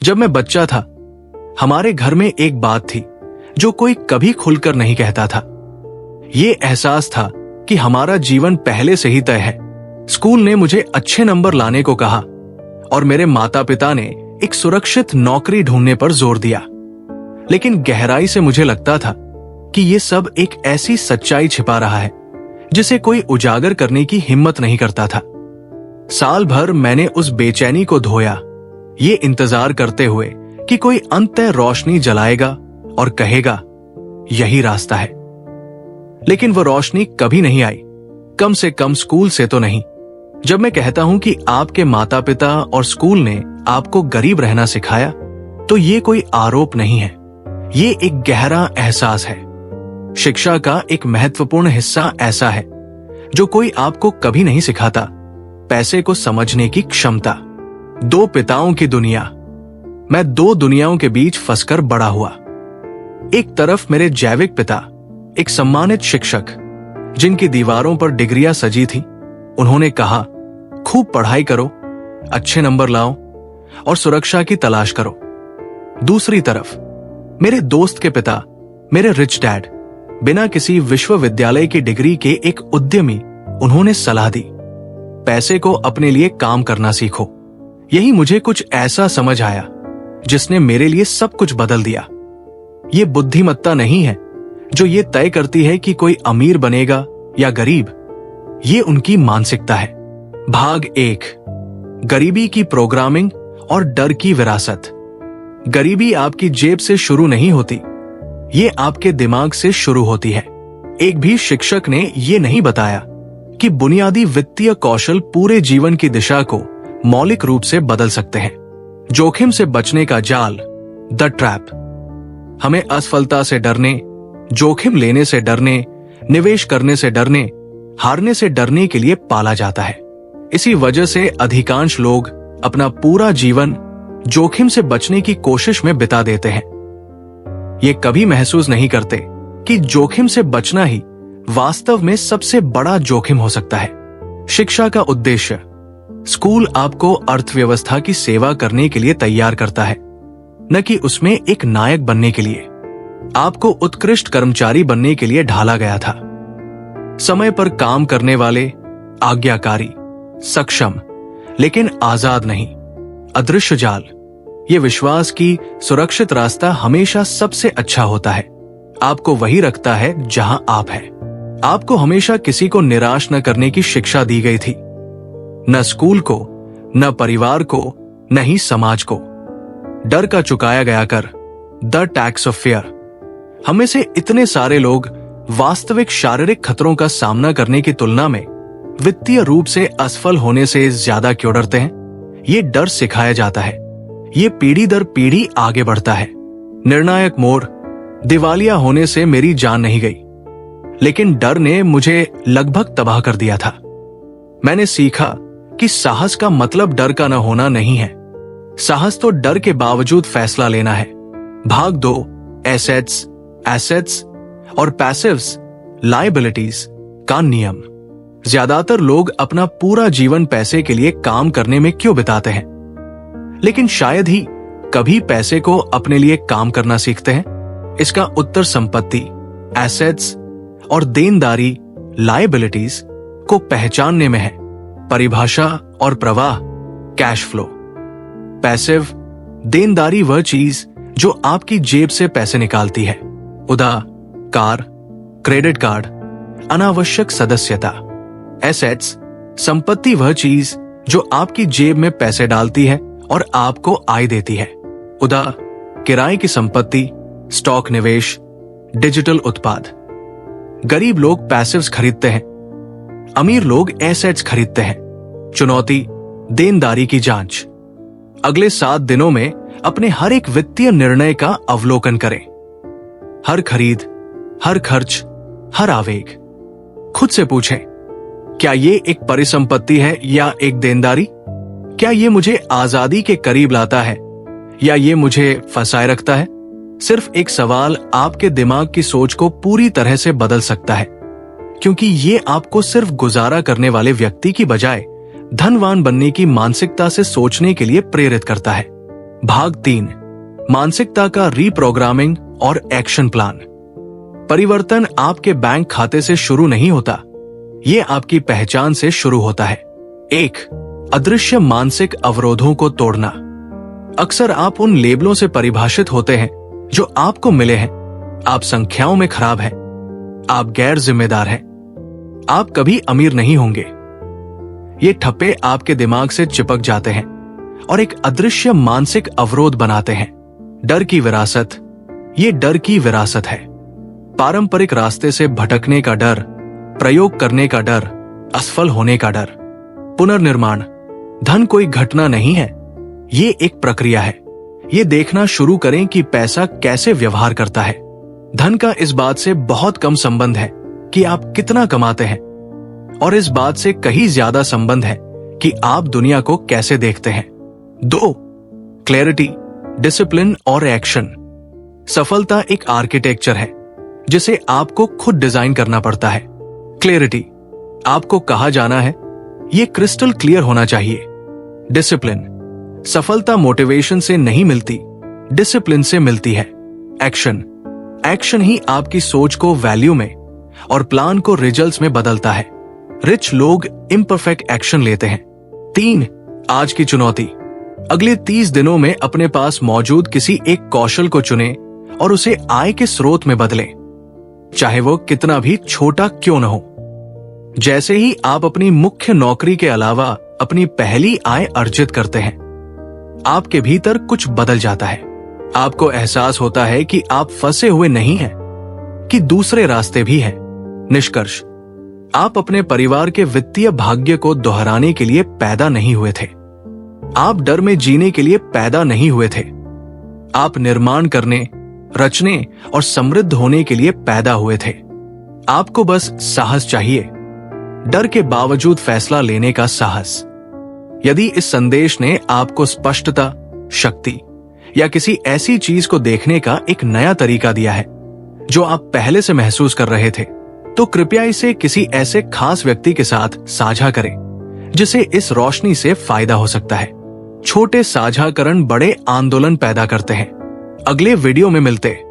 जब मैं बच्चा था, हमारे घर में एक बात थी जो कोई कभी खुलकर नहीं कहता था। ये एहसास था कि हमारा जीवन पहले से ही तय है। स्कूल ने मुझे अच्छे नंबर लाने को कहा और मेरे माता पिता ने एक सुरक्षित नौकरी ढूंढने पर जोर दिया। लेकिन गहराई से मुझे लगता था कि ये सब एक ऐसी सच्चाई छिपा रहा है जिसे कोई उजागर करने की हिम्मत नहीं करता था। साल भर मैंने उस बेचैनी को धोया, ये इंतजार करते हुए कि कोई अंततः रोशनी जलाएगा और कहेगा यही रास्ता है। लेकिन वो रोशनी कभी नहीं आई, कम से कम स्कूल से तो नहीं। जब मैं कहता हूं कि आपके माता पिता और स्कूल ने आपको गरीब रहना सिखाया, तो ये कोई आरोप नहीं है, ये एक गहरा एहसास है। शिक्षा का एक महत्वपूर्ण हिस्सा ऐसा है जो कोई आपको कभी नहीं सिखाता, पैसे को समझने की क्षमता। दो पिताओं की दुनिया। मैं दो दुनियाओं के बीच फंसकर बड़ा हुआ। एक तरफ मेरे जैविक पिता, एक सम्मानित शिक्षक जिनकी दीवारों पर डिग्रियां सजी थी। उन्होंने कहा, खूब पढ़ाई करो, अच्छे नंबर लाओ और सुरक्षा की तलाश करो। दूसरी तरफ मेरे दोस्त के पिता, मेरे रिच डैड, बिना किसी विश्वविद्यालय की डिग्री के एक उद्यमी। उन्होंने सलाह दी, पैसे को अपने लिए काम करना सीखो। यही मुझे कुछ ऐसा समझ आया जिसने मेरे लिए सब कुछ बदल दिया। ये बुद्धिमत्ता नहीं है जो ये तय करती है कि कोई अमीर बनेगा या गरीब, ये उनकी मानसिकता है। भाग 1, गरीबी की प्रोग्रामिंग और डर की विरासत। गरीबी आपकी जेब से शुरू नहीं होती, ये आपके दिमाग से शुरू होती है। एक भी शिक्षक ने ये नहीं बताया कि बुनियादी वित्तीय कौशल पूरे जीवन की दिशा को मौलिक रूप से बदल सकते हैं। जोखिम से बचने का जाल, द ट्रैप, हमें असफलता से डरने, जोखिम लेने से डरने, निवेश करने से डरने, हारने से डरने के लिए पाला जाता है। इसी वजह से अधिकांश लोग अपना पूरा जीवन जोखिम से बचने की कोशिश में बिता देते हैं। ये कभी महसूस नहीं करते कि जोखिम से बचना ही वास्तव में सबसे बड़ा जोखिम हो सकता है। शिक्षा का उद्देश्य, स्कूल आपको अर्थव्यवस्था की सेवा करने के लिए तैयार करता है, न कि उसमें एक नायक बनने के लिए। आपको उत्कृष्ट कर्मचारी बनने के लिए ढाला गया था। समय पर काम करने वाले, आज्ञाकारी, सक्षम, लेकिन आजाद नहीं। अदृश्य जाल, ये विश्वास की सुरक्षित रास्ता हमेशा सबसे अच्छा होता है। आपको वही रखता है जहां आप हैं। आपको हमेशा किसी को निराश न करने की शिक्षा दी गई थी, न स्कूल को, न परिवार को, न ही समाज को। डर का चुकाया गया कर, द टैक्स ऑफ फियर। हमें से इतने सारे लोग वास्तविक शारीरिक खतरों का सामना करने की तुलना में वित्तीय रूप से असफल होने से ज्यादा क्यों डरते हैं? ये डर सिखाया जाता है, ये पीढ़ी दर पीढ़ी आगे बढ़ता है। निर्णायक मोड़, दिवालिया होने से मेरी जान नहीं गई, लेकिन डर ने मुझे लगभग तबाह कर दिया था। मैंने सीखा कि साहस का मतलब डर का न होना नहीं है। साहस तो डर के बावजूद फैसला लेना है। भाग 2, एसेट्स और पैसिव्स, लायबिलिटीज का नियम। ज्यादातर लोग अपना पूरा जीवन पैसे के लिए काम करने में क्यों बिताते हैं? लेकिन शायद ही कभी पैसे को अपने लिए काम करना सीखते हैं। इसका उत्तर संपत्ति, एसेट्स और देनदारी, लायबिलिटीज को पहचानने में है। परिभाषा और प्रवाह, कैश फ्लो। पैसिव, देनदारी वह चीज जो आपकी जेब से पैसे निकालती है। उदा, कार, क्रेडिट कार्ड, अनावश्यक सदस्यता। एसेट्स, संपत्ति वह चीज जो आपकी जेब में पैसे डालती है और आपको आय देती है। उदा, किराए की संपत्ति, स्टॉक निवेश, डिजिटल उत्पाद। गरीब लोग पैसिव्स खरीदते हैं, अमीर लोग एसेट्स खरीदते हैं। चुनौती, देनदारी की जांच। अगले 7 दिनों में अपने हर एक वित्तीय निर्णय का अवलोकन करें। हर खरीद, हर खर्च, हर आवेग। खुद से पूछें, क्या ये एक परिसंपत्ति है या एक देनदारी? क्या ये मुझे आजादी के करीब लाता है या ये मुझे फंसाए रखता है? सिर्फ एक सवाल आपके दिमाग की सोच को पूरी तरह से बदल सकता है, क्योंकि ये आपको सिर्फ गुजारा करने वाले व्यक्ति की बजाय धनवान बनने की मानसिकता से सोचने के लिए प्रेरित करता है। भाग 3, मानसिकता का रीप्रोग्रामिंग और एक्शन प्लान। परिवर्तन आपके बैंक खाते से शुरू नहीं होता, ये आपकी पहचान से शुरू होता है। 1, अदृश्य मानसिक अवरोधों को तोड़ना। अक्सर आप उन लेबलों से परिभाषित होते हैं जो आपको मिले हैं। आप संख्याओं में खराब हैं, आप गैर जिम्मेदार हैं, आप कभी अमीर नहीं होंगे। ये ठप्पे आपके दिमाग से चिपक जाते हैं और एक अदृश्य मानसिक अवरोध बनाते हैं। डर की विरासत। ये डर की विरासत है। पारंपरिक रास्ते से भटकने का डर, प्रयोग करने का डर, असफल होने का डर। पुनर्निर्माण। धन कोई घटना नहीं है, ये एक प्रक्रिया है। ये देखना शुरू करें कि पैसा कैसे व्यवहार करता है। धन का इस बात से बहुत कम संबंध है कि आप कितना कमाते हैं, और इस बात से कहीं ज्यादा संबंध है कि आप दुनिया को कैसे देखते हैं। 2, क्लैरिटी, डिसिप्लिन और एक्शन। सफलता एक आर्किटेक्चर है जिसे आपको खुद डिजाइन करना पड़ता है। क्लैरिटी, आपको कहा जाना है, यह क्रिस्टल क्लियर होना चाहिए। डिसिप्लिन, सफलता मोटिवेशन से नहीं मिलती, डिसिप्लिन से मिलती है। एक्शन, एक्शन ही आपकी सोच को वैल्यू में और प्लान को रिजल्ट्स में बदलता है। रिच लोग इम्परफेक्ट एक्शन लेते हैं। 3, आज की चुनौती। अगले 30 दिनों में अपने पास मौजूद किसी एक कौशल को चुनें और उसे आय के स्रोत में बदलें, चाहे वो कितना भी छोटा क्यों न हो। जैसे ही आप अपनी मुख्य नौकरी के अलावा अपनी पहली आय अर्जित करते हैं, आपके भीतर कुछ बदल जाता है। आपको एहसास होता है कि आप फंसे हुए नहीं हैं, कि दूसरे रास्ते भी हैं। निष्कर्ष, आप अपने परिवार के वित्तीय भाग्य को दोहराने के लिए पैदा नहीं हुए थे। आप डर में जीने के लिए पैदा नहीं हुए थे। आप निर्माण करने, रचने और समृद्ध होने के लिए पैदा हुए थे। आपको बस साहस चाहिए, डर के बावजूद फैसला लेने का साहस। यदि इस संदेश ने आपको स्पष्टता, शक्ति या किसी ऐसी चीज को देखने का एक नया तरीका दिया है जो आप पहले से महसूस कर रहे थे, तो कृपया इसे किसी ऐसे खास व्यक्ति के साथ साझा करें जिसे इस रोशनी से फायदा हो सकता है। छोटे साझाकरण बड़े आंदोलन पैदा करते हैं। अगले वीडियो में मिलते हैं।